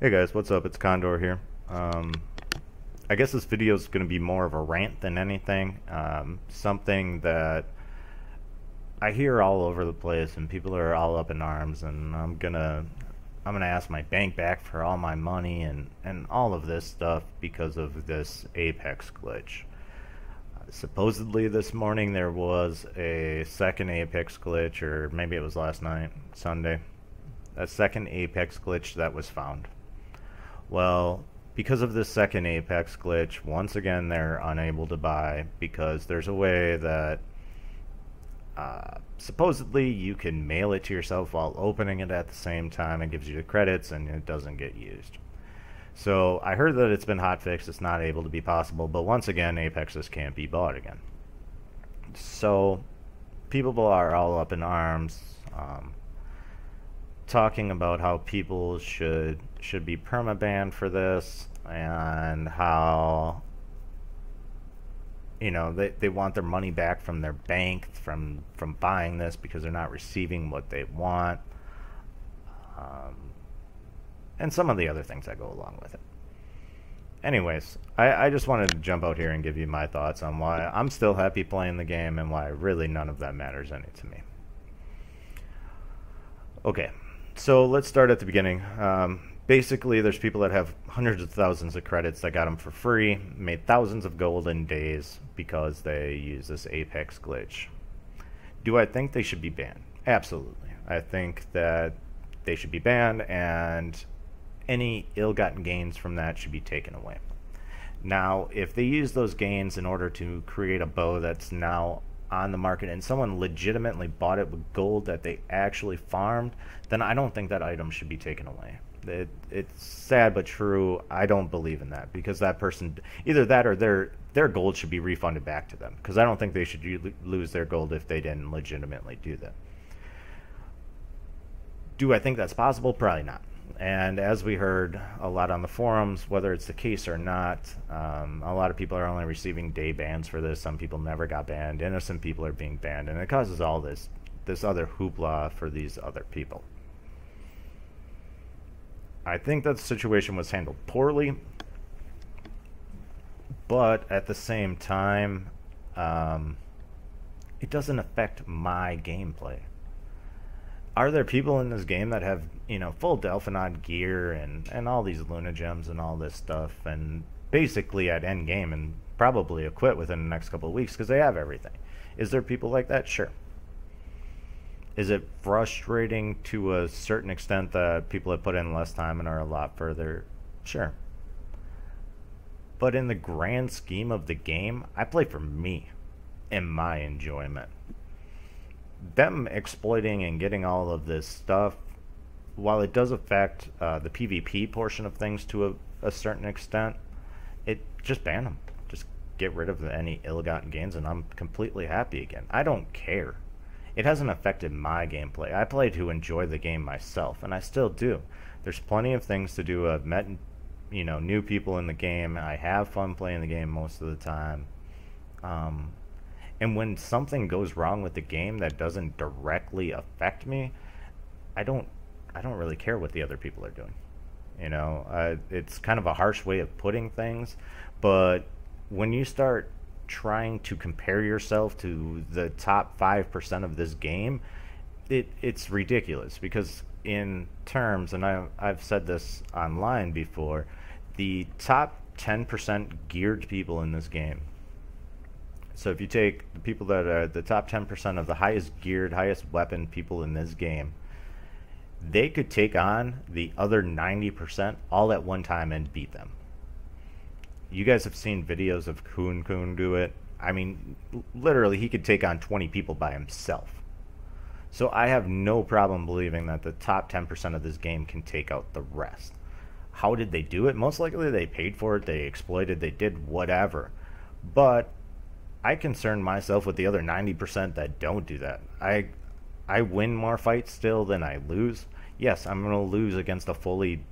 Hey guys, what's up? It's Condor here. I guess this video is going to be more of a rant than anything. Something that I hear all over the place, and people are all up in arms. And I'm gonna ask my bank back for all my money and all of this stuff because of this Apex glitch. Supposedly this morning there was a second Apex glitch, or maybe it was last night, Sunday. A second Apex glitch that was found. Well, because of this second Apex glitch, once again they're unable to buy because there's a way that supposedly you can mail it to yourself while opening it at the same time. It gives you the credits and it doesn't get used. So I heard that it's been hotfixed, it's not able to be possible, but once again Apexes can't be bought again. So people are all up in arms, talking about how people should be permabanned for this, and how they want their money back from their bank from buying this because they're not receiving what they want, and some of the other things that go along with it. Anyways, I just wanted to jump out here and give you my thoughts on why I'm still happy playing the game and why really none of that matters any to me. Okay, so let's start at the beginning. Basically, there's people that have hundreds of thousands of credits that got them for free, made thousands of gold in days because they use this Apex glitch. Do I think they should be banned? Absolutely. I think that they should be banned, and any ill-gotten gains from that should be taken away. Now, if they use those gains in order to create a bow that's now on the market and someone legitimately bought it with gold that they actually farmed, then I don't think that item should be taken away. It's sad but true. I don't believe in that, because that person, either that or their gold should be refunded back to them, because I don't think they should lose their gold if they didn't legitimately do that. Do I think that's possible? Probably not. And as we heard a lot on the forums, whether it's the case or not, a lot of people are only receiving day bans for this. Some people never got banned. Innocent people are being banned, and it causes all this other hoopla for these other people. I think that the situation was handled poorly, but at the same time, it doesn't affect my gameplay. Are there people in this game that have, full Delphinod gear and all these Luna gems and all this stuff, and basically at end game and probably acquit within the next couple of weeks because they have everything? Is there people like that? Sure. Is it frustrating to a certain extent that people have put in less time and are a lot further? Sure. But in the grand scheme of the game, I play for me and my enjoyment. Them exploiting and getting all of this stuff, while it does affect the PvP portion of things to a certain extent, it just ban them. Just get rid of any ill-gotten gains and I'm completely happy again. I don't care. It hasn't affected my gameplay. I play to enjoy the game myself, and I still do. There's plenty of things to do. I've met new people in the game. I have fun playing the game most of the time. And when something goes wrong with the game that doesn't directly affect me, I don't really care what the other people are doing. It's kind of a harsh way of putting things, but when you start trying to compare yourself to the top 5% of this game, it's ridiculous, because in terms, and I've said this online before, the top 10% geared people in this game. So if you take the people that are the top 10% of the highest geared, highest weapon people in this game, they could take on the other 90% all at one time and beat them. You guys have seen videos of Kun do it. I mean, literally, he could take on 20 people by himself. So I have no problem believing that the top 10% of this game can take out the rest. How did they do it? Most likely they paid for it, they exploited, they did whatever. But I concern myself with the other 90% that don't do that. I win more fights still than I lose. Yes, I'm going to lose against a fully,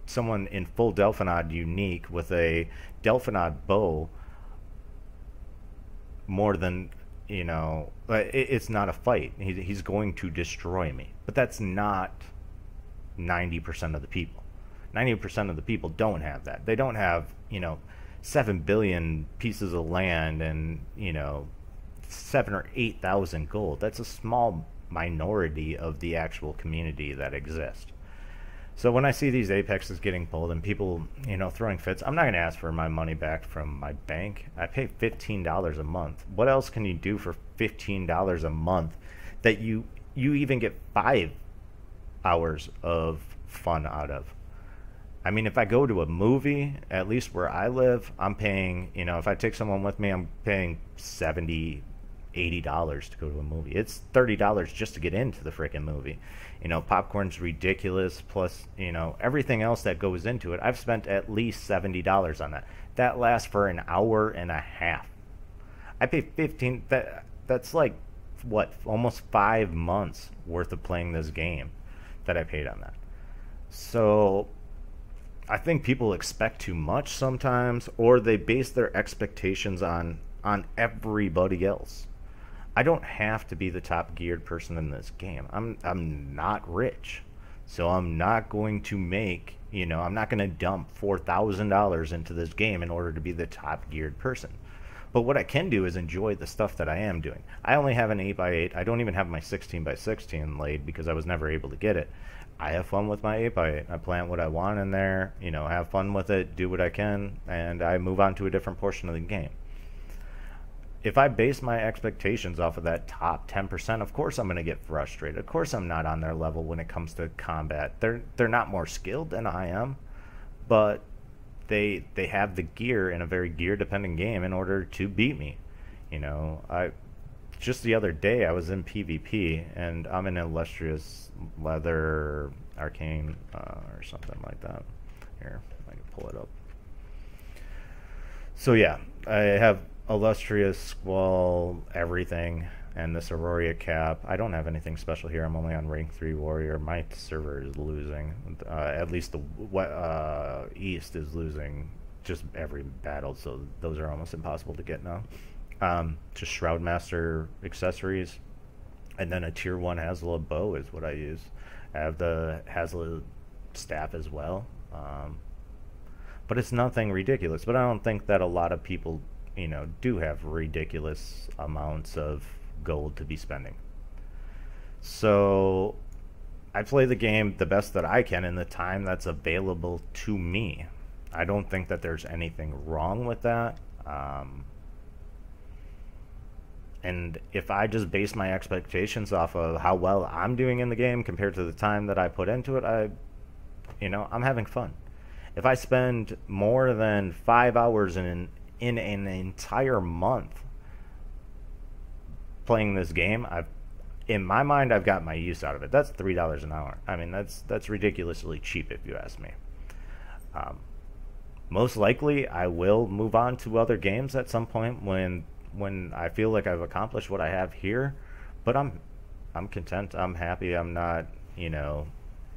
someone in full Delphinod unique with a Delphinod bow more than, it's not a fight. He's going to destroy me. But that's not 90% of the people. 90% of the people don't have that. They don't have, 7 billion pieces of land and, 7 or 8,000 gold. That's a small minority of the actual community that exists. So when I see these apexes getting pulled and people, throwing fits, I'm not going to ask for my money back from my bank. I pay $15 a month. What else can you do for $15 a month that you even get 5 hours of fun out of? I mean, if I go to a movie, at least where I live, I'm paying, if I take someone with me, I'm paying $70, $80 to go to a movie. It's $30 just to get into the freaking movie. Popcorn's ridiculous, plus, everything else that goes into it. I've spent at least $70 on that. That lasts for an hour and a half. I pay $15, that's like, what, almost 5 months worth of playing this game that I paid on that. So I think people expect too much sometimes, or they base their expectations on everybody else. I don't have to be the top geared person in this game. I'm not rich, so I'm not going to make, I'm not going to dump $4,000 into this game in order to be the top geared person. But what I can do is enjoy the stuff that I am doing. I only have an 8x8. I don't even have my 16x16 laid because I was never able to get it. I have fun with my 8x8. I plant what I want in there, have fun with it, do what I can, and I move on to a different portion of the game. If I base my expectations off of that top 10%, of course I'm going to get frustrated. Of course I'm not on their level when it comes to combat. They're not more skilled than I am, but they have the gear in a very gear-dependent game in order to beat me. Just the other day I was in PvP, and I'm in illustrious leather arcane or something like that. Here, I can pull it up. So yeah, I have illustrious squall everything and this Aurora cap. I don't have anything special here. I'm only on rank 3 warrior. My server is losing. At least the east is losing just every battle, so those are almost impossible to get now. Just Shroudmaster accessories, and then a tier 1 Hazelot bow is what I use. I have the Hazelot staff as well, but it's nothing ridiculous. But I don't think that a lot of people do have ridiculous amounts of gold to be spending. So I play the game the best that I can in the time that's available to me. I don't think that there's anything wrong with that. And if I just base my expectations off of how well I'm doing in the game compared to the time that I put into it, I'm having fun. If I spend more than 5 hours in an entire month playing this game, in my mind, I've got my use out of it. That's $3 an hour. I mean, that's ridiculously cheap if you ask me. Most likely, I will move on to other games at some point when I feel like I've accomplished what I have here. But I'm content. I'm happy. I'm not,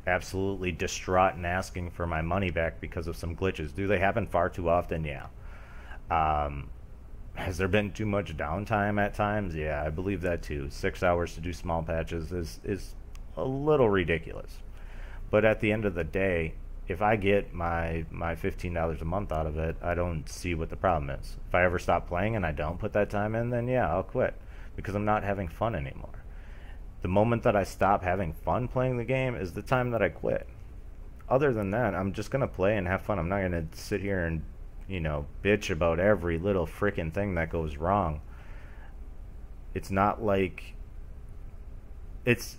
absolutely distraught and asking for my money back because of some glitches. Do they happen far too often? Yeah. Has there been too much downtime at times? Yeah, I believe that too. 6 hours to do small patches is a little ridiculous. But at the end of the day, if I get my $15 a month out of it, I don't see what the problem is. If I ever stop playing and I don't put that time in, then yeah, I'll quit because I'm not having fun anymore. The moment that I stop having fun playing the game is the time that I quit. Other than that, I'm just going to play and have fun. I'm not going to sit here and bitch about every little freaking thing that goes wrong. It's not like it's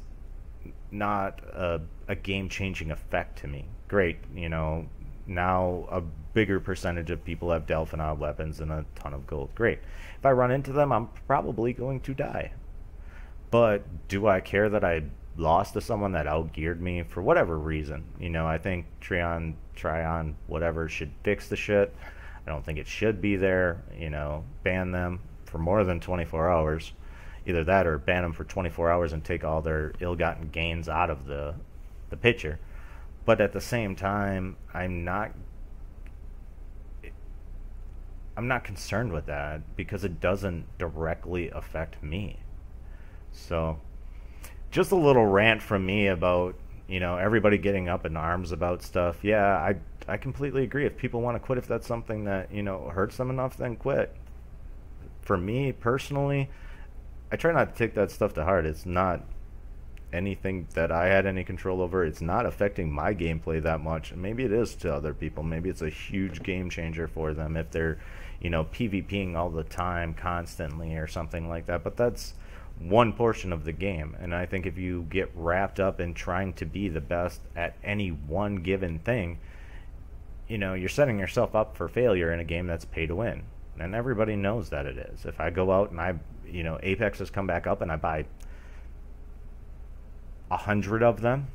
not a game-changing effect to me. Great, now a bigger percentage of people have Delphinod weapons and a ton of gold. Great. If I run into them, I'm probably going to die. But do I care that I lost to someone that outgeared me for whatever reason? I think Trion, whatever, should fix the shit. I don't think it should be there. Ban them for more than 24 hours. Either that or ban them for 24 hours and take all their ill-gotten gains out of the picture. But at the same time, I'm not concerned with that because it doesn't directly affect me. So, just a little rant from me about you know, everybody getting up in arms about stuff. Yeah, I completely agree. If people want to quit, if that's something that, you know, hurts them enough, then quit. For me personally, I try not to take that stuff to heart. It's not anything that I had any control over. It's not affecting my gameplay that much. Maybe it is to other people. Maybe it's a huge game changer for them if they're, you know, PvPing all the time, constantly, or something like that. But that's one portion of the game. And I think if you get wrapped up in trying to be the best at any one given thing, you know, you're setting yourself up for failure in a game that's pay to win. And everybody knows that it is. If I go out and you know, Apex has come back up and I buy 100 of them,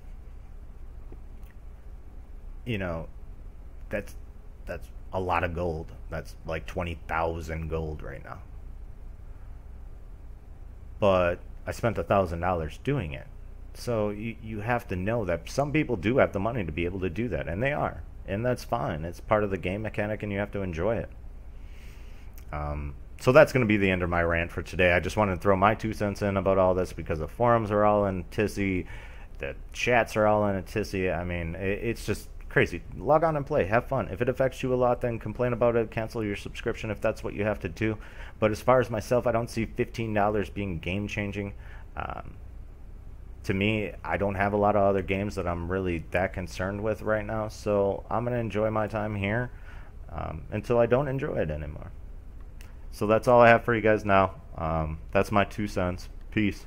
you know, that's a lot of gold. That's like 20,000 gold right now. But I spent $1,000 doing it. So you have to know that some people do have the money to be able to do that, and they are, and that's fine. It's part of the game mechanic, and you have to enjoy it. So that's going to be the end of my rant for today. I just wanted to throw my 2 cents in about all this because the forums are all in tissy, the chats are all in a tissy. I mean, it's just crazy. Log on and play. Have fun. If it affects you a lot, then complain about it. Cancel your subscription if that's what you have to do. But as far as myself, I don't see $15 being game-changing. To me, I don't have a lot of other games that I'm really that concerned with right now, so I'm going to enjoy my time here until I don't enjoy it anymore. So that's all I have for you guys now. That's my 2 cents. Peace.